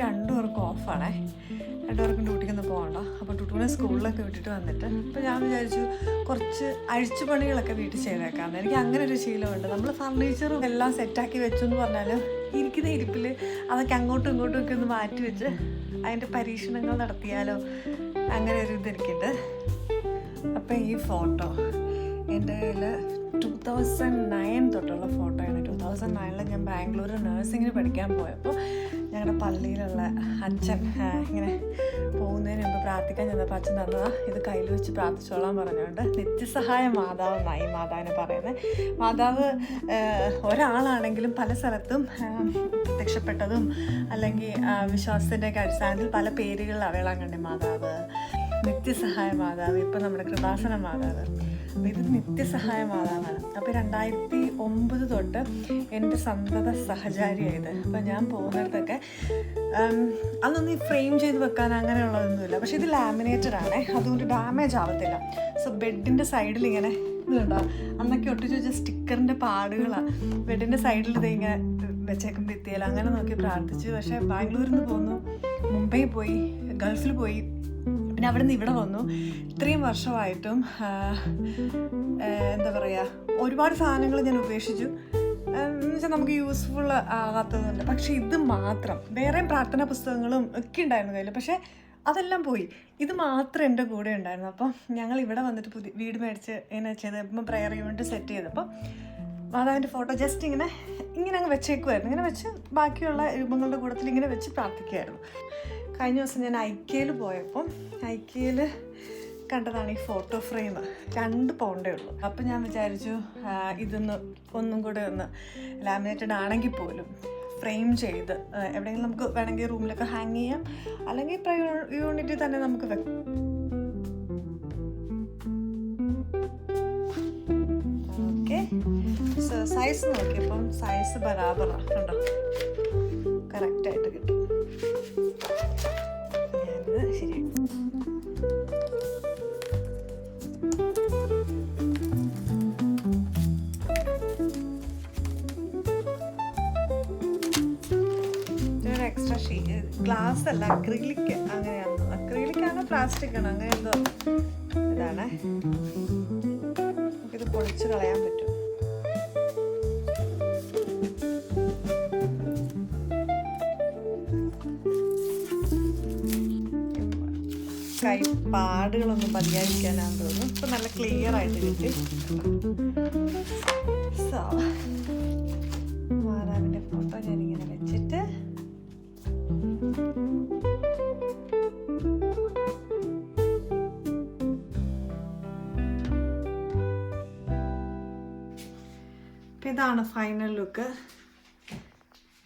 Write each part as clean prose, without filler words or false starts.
രണ്ടുപേർക്കും ഓഫാണേ, രണ്ടുപേർക്കും ഡ്യൂട്ടിക്കൊന്നും പോകണ്ട. അപ്പോൾ ടുട്ടുവിനെ സ്കൂളിലൊക്കെ വിട്ടിട്ട് വന്നിട്ട് അപ്പോൾ ഞാൻ വിചാരിച്ചു കുറച്ച് അഴിച്ചുപണികളൊക്കെ വീട്ടിൽ ചെയ്തേക്കാമെന്ന്. എനിക്ക് അങ്ങനെ ഒരു ശീലമുണ്ട്. നമ്മൾ ഫർണിച്ചറും എല്ലാം സെറ്റാക്കി വെച്ചു എന്ന് പറഞ്ഞാലും ഇരിക്കുന്ന ഇരിപ്പിൽ അതൊക്കെ അങ്ങോട്ടും ഇങ്ങോട്ടും ഒക്കെ ഒന്ന് മാറ്റി വെച്ച് അതിൻ്റെ പരീക്ഷണങ്ങൾ നടത്തിയാലോ, അങ്ങനെ ഒരു ഇതെനിക്കുണ്ട്. അപ്പം ഈ ഫോട്ടോ എൻ്റെ കയ്യിൽ 2009 തൊട്ടുള്ള ഫോട്ടോയാണ്. 2009 ഞാൻ ബാംഗ്ലൂർ നഴ്സിങ്ങിന് പഠിക്കാൻ പോയപ്പോൾ ഞങ്ങളുടെ പള്ളിയിലുള്ള അച്ഛൻ ഇങ്ങനെ പോകുന്നതിന് മുമ്പ് പ്രാർത്ഥിക്കാൻ ചെന്നപ്പോൾ അച്ഛൻ തന്നതാ, ഇത് കയ്യിൽ വെച്ച് പ്രാർത്ഥിച്ചോളാൻ പറഞ്ഞുകൊണ്ട് നിത്യസഹായ മാതാവ് എന്നായി മാതാവിനെ പറയുന്നത്. മാതാവ് ഒരാളാണെങ്കിലും പല സ്ഥലത്തും പ്രത്യക്ഷപ്പെട്ടതും അല്ലെങ്കിൽ വിശ്വാസത്തിൻ്റെയൊക്കെ അടിസ്ഥാനത്തിൽ പല പേരുകളിലാണ്. വേളാങ്കണ്ണി മാതാവ്, നിത്യസഹായ മാതാവ്, ഇപ്പം നമ്മുടെ കൃപാസന മാതാവ്. അപ്പോൾ ഇത് നിത്യസഹായ മാതാവാണ്. അപ്പോൾ 2009 തൊട്ട് എൻ്റെ സന്തത സഹചാരിയായത്. അപ്പോൾ ഞാൻ പോകുന്നിടത്തൊക്കെ അതൊന്നും ഫ്രെയിം ചെയ്ത് വെക്കാൻ അങ്ങനെയുള്ളതൊന്നുമില്ല. പക്ഷേ ഇത് ലാമിനേറ്റഡ് ആണേ, അതുകൊണ്ട് ഡാമേജ് ആവത്തില്ല. സോ ബെഡിൻ്റെ സൈഡിൽ ഇങ്ങനെ ഇതുണ്ടോ, അന്നൊക്കെ ഒട്ടിച്ച് വെച്ച സ്റ്റിക്കറിൻ്റെ പാടുകളാണ് ബെഡിൻ്റെ സൈഡിൽ ഇത് ഇങ്ങനെ വെച്ചേക്കും ഭിത്തിയിൽ. അങ്ങനെ നോക്കി പ്രാർത്ഥിച്ചു. പക്ഷേ ബാംഗ്ലൂരിൽ നിന്ന് പോന്നു, മുംബൈ പോയി, ഗൾഫിൽ പോയി, പിന്നെ അവിടെ നിന്ന് ഇവിടെ വന്നു. ഇത്രയും വർഷമായിട്ടും എന്താ പറയുക, ഒരുപാട് സാധനങ്ങൾ ഞാൻ ഉപേക്ഷിച്ചു. എന്നുവെച്ചാൽ നമുക്ക് യൂസ്ഫുൾ ആകാത്തതുണ്ട്. പക്ഷേ ഇത് മാത്രം, വേറെയും പ്രാർത്ഥനാ പുസ്തകങ്ങളും ഒക്കെ ഉണ്ടായിരുന്നു കയ്യിൽ, പക്ഷേ അതെല്ലാം പോയി. ഇത് മാത്രം എൻ്റെ കൂടെ ഉണ്ടായിരുന്നു. അപ്പം ഞങ്ങൾ ഇവിടെ വന്നിട്ട് പുതിയ വീട് മേടിച്ച് ഇങ്ങനെ ചെയ്ത് ഇപ്പം പ്രെയർ യൂണിറ്റ് സെറ്റ് ചെയ്തപ്പോൾ മാതാവിൻ്റെ ഫോട്ടോ ജസ്റ്റ് ഇങ്ങനെ അങ്ങ് വെച്ചേക്കുമായിരുന്നു. ഇങ്ങനെ വെച്ച് ബാക്കിയുള്ള രൂപങ്ങളുടെ കൂട്ടത്തിൽ ഇങ്ങനെ വെച്ച് പ്രാർത്ഥിക്കുമായിരുന്നു. കഴിഞ്ഞ ദിവസം ഞാൻ ഐക്യയിൽ പോയപ്പം ഐക്യയിൽ കണ്ടതാണ് ഈ ഫോട്ടോ ഫ്രെയിം. 2 പൗണ്ടേ ഉള്ളൂ. അപ്പം ഞാൻ വിചാരിച്ചു ഇതൊന്ന് ഒന്നും കൂടെ ഒന്ന് ലാമിനേറ്റഡ് ആണെങ്കിൽ പോലും ഫ്രെയിം ചെയ്ത് എവിടെയെങ്കിലും നമുക്ക് വേണമെങ്കിൽ റൂമിലൊക്കെ ഹാങ് ചെയ്യാം, അല്ലെങ്കിൽ യൂണിറ്റിൽ തന്നെ നമുക്ക് വെക്കാം. ഓക്കെ, സൈസ് നോക്കിയപ്പം സൈസ് ബരാബറാണ്, കണ്ടോ, കറക്റ്റായിട്ട് കിട്ടും. ഞാനിത് ശരി എക്സ്ട്രാ ഗ്ലാസ് അല്ല, അക്രിലിക്. അങ്ങനെയാണോ, അക്രിലിക്കാണോ പ്ലാസ്റ്റിക് ആണോ, അങ്ങനെ എന്തോ ഇതാണ്. നമുക്കിത് പൊളിച്ച് കളയാൻ പറ്റും. കൈപ്പാടുകളൊന്നും പതിയായിരിക്കാനാന്ന് തോന്നുന്നു. ഇപ്പം നല്ല ക്ലിയർ ആയിട്ട് കിട്ടി. സോ മാതാവിൻ്റെ ഫോട്ടോ ഞാനിങ്ങനെ വെച്ചിട്ട് ഇതാണ് ഫൈനൽ ലുക്ക്.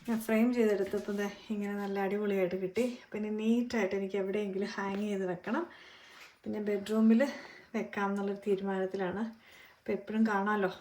ഞാൻ ഫ്രെയിം ചെയ്തെടുത്തപ്പോൾ ഇങ്ങനെ നല്ല അടിപൊളിയായിട്ട് കിട്ടി. പിന്നെ നീറ്റായിട്ട് എനിക്ക് എവിടെയെങ്കിലും ഹാങ് ചെയ്ത് വെക്കണം. പിന്നെ ബെഡ്റൂമിൽ വെക്കാം എന്നുള്ളൊരു തീരുമാനത്തിലാണ്. അപ്പോൾ എപ്പോഴും കാണാമല്ലോ.